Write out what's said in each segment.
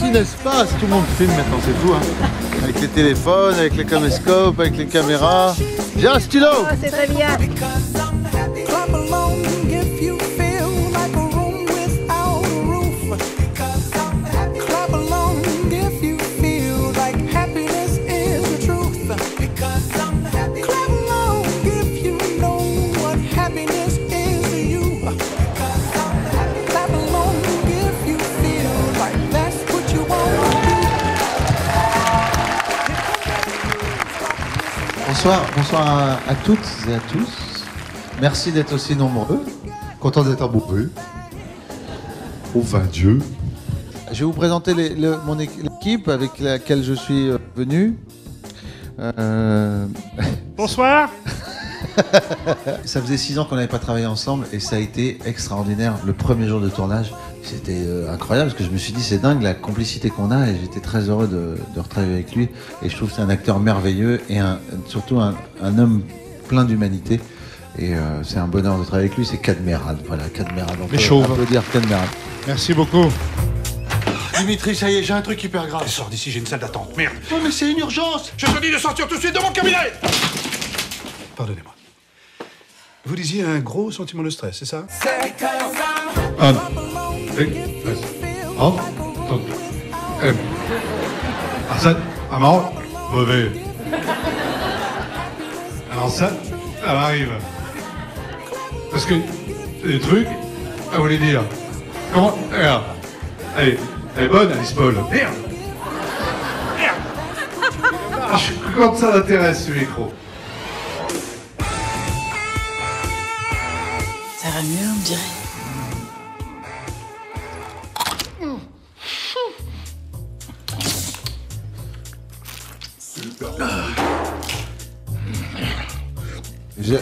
cinespace, tout le monde filme maintenant, c'est fou, hein. Avec les téléphones, avec les caméscopes, avec les caméras. J'ai un stylo. Oh, c'est très bien. Bonsoir à toutes et à tous. Merci d'être aussi nombreux. Content d'être amoureux. Au vain Dieu. Je vais vous présenter mon équipe avec laquelle je suis venu. Bonsoir. Ça faisait 6 ans qu'on n'avait pas travaillé ensemble et ça a été extraordinaire. Le premier jour de tournage, c'était incroyable parce que je me suis dit c'est dingue la complicité qu'on a et j'étais très heureux de retravailler avec lui. Et je trouve que c'est un acteur merveilleux et surtout un homme plein d'humanité. Et c'est un bonheur de travailler avec lui, c'est Cadmerade. Voilà, Cadmerade. On peut applaudir Cadmerade. Merci beaucoup. Dimitri, ça y est, j'ai un truc hyper grave. Sors d'ici, j'ai une salle d'attente. Merde. Oh, mais c'est une urgence. Je te dis de sortir tout de suite de mon cabinet. Pardonnez-moi. Vous disiez un gros sentiment de stress, c'est ça? Arsène, maman, mauvais. Alors ça m'arrive. Parce que c'est des trucs à vous les dire. Comment? Regarde. Allez, elle est bonne, Alice Paul. Merde. Quand ça l'intéresse, ce micro. Ça va mieux, on dirait.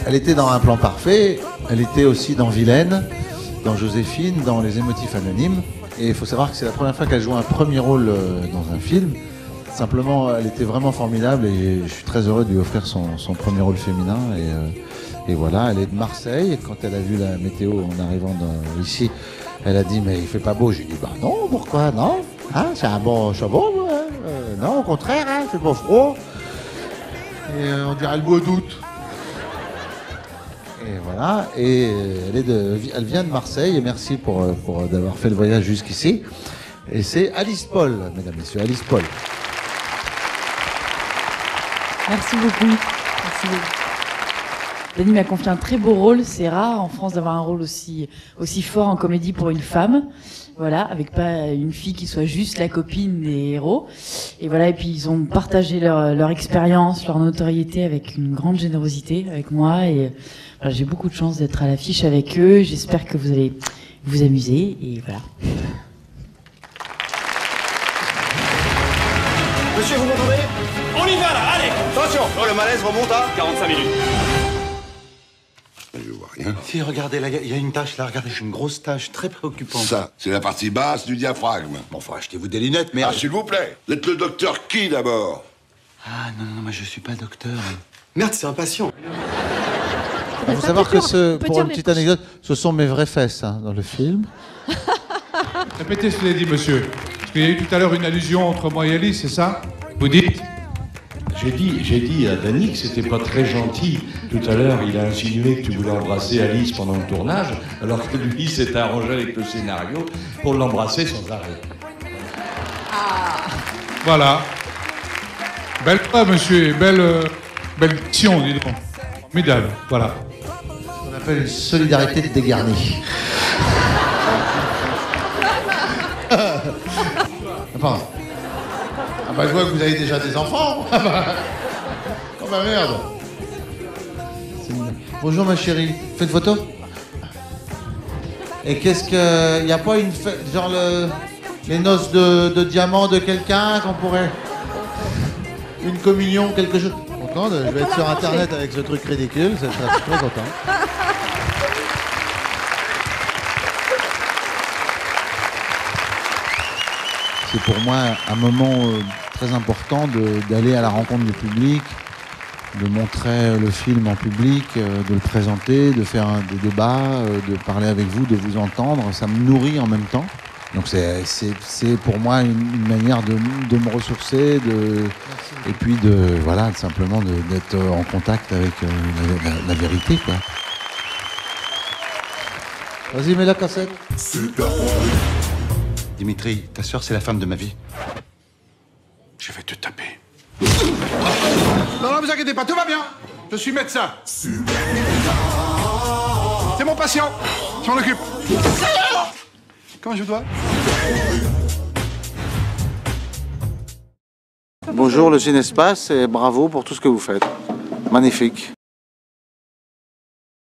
Elle était dans Un plan parfait, elle était aussi dans Vilaine, dans Joséphine, dans Les émotifs anonymes. Et il faut savoir que c'est la première fois qu'elle joue un premier rôle dans un film. Simplement, elle était vraiment formidable et je suis très heureux de lui offrir son premier rôle féminin. Et voilà, elle est de Marseille. Et quand elle a vu la météo en arrivant ici, elle a dit mais il fait pas beau. Je lui ai dit bah non, pourquoi non, hein, c'est un bon chapeau, non au contraire, hein, il fait pas froid. Et on dirait le mois d'août. Et voilà, et elle vient de Marseille et merci pour d'avoir fait le voyage jusqu'ici. Et c'est Alice Paul, mesdames et messieurs, Alice Paul. Merci beaucoup. Merci beaucoup. Denis m'a confié un très beau rôle. C'est rare en France d'avoir un rôle aussi fort en comédie pour une femme. Voilà, avec pas une fille qui soit juste la copine des héros. Et voilà, et puis ils ont partagé leur expérience, leur notoriété avec une grande générosité avec moi. Et voilà, j'ai beaucoup de chance d'être à l'affiche avec eux. J'espère que vous allez vous amuser. Et voilà. Monsieur, vous m'entendez? On y va là, allez! Attention, le malaise remonte à 45 minutes. Je vois rien. Si, regardez, là, il y a une tache, là, regardez, une grosse tache très préoccupante. Ça, c'est la partie basse du diaphragme. Bon, faut achetez-vous des lunettes, mais... Ah, s'il vous plaît. Vous êtes le docteur qui, d'abord? Ah, non, moi, je suis pas docteur. Merde, c'est un patient. Il faut savoir que pour une petite anecdote, ce sont mes vraies fesses hein, dans le film. Répétez ce que vous avez dit, monsieur. Parce qu'il y a eu tout à l'heure une allusion entre moi et Alice, c'est ça? Vous dites? J'ai dit à Danny que c'était pas très gentil. Tout à l'heure, il a insinué que tu voulais embrasser Alice pendant le tournage, alors que lui s'est arrangé avec le scénario pour l'embrasser sans arrêt. Voilà. Belle preuve, monsieur. Belle diction, dis donc. Formidable, voilà. On appelle une solidarité dégarnie. Enfin... Ah bah je vois que vous avez déjà des enfants. Oh bah merde. Bonjour ma chérie, faites photo. Et qu'est-ce que... Il n'y a pas une fête, genre les noces de diamant de quelqu'un qu'on pourrait... Une communion, quelque chose. Content, je vais être sur internet avec ce truc ridicule, je serai très content. C'est pour moi un moment très important d'aller à la rencontre du public, de montrer le film en public, de le présenter, de faire des débats, de parler avec vous, de vous entendre. Ça me nourrit en même temps. Donc c'est pour moi une manière de me ressourcer, et puis voilà, simplement d'être en contact avec la vérité, quoi. Vas-y, mets la cassette. Dimitri, ta sœur, c'est la femme de ma vie. Je vais te taper. Non, vous inquiétez pas, tout va bien. Je suis médecin. C'est mon patient. Je m'en occupe. Comment je dois? Bonjour le Cinespace et bravo pour tout ce que vous faites. Magnifique.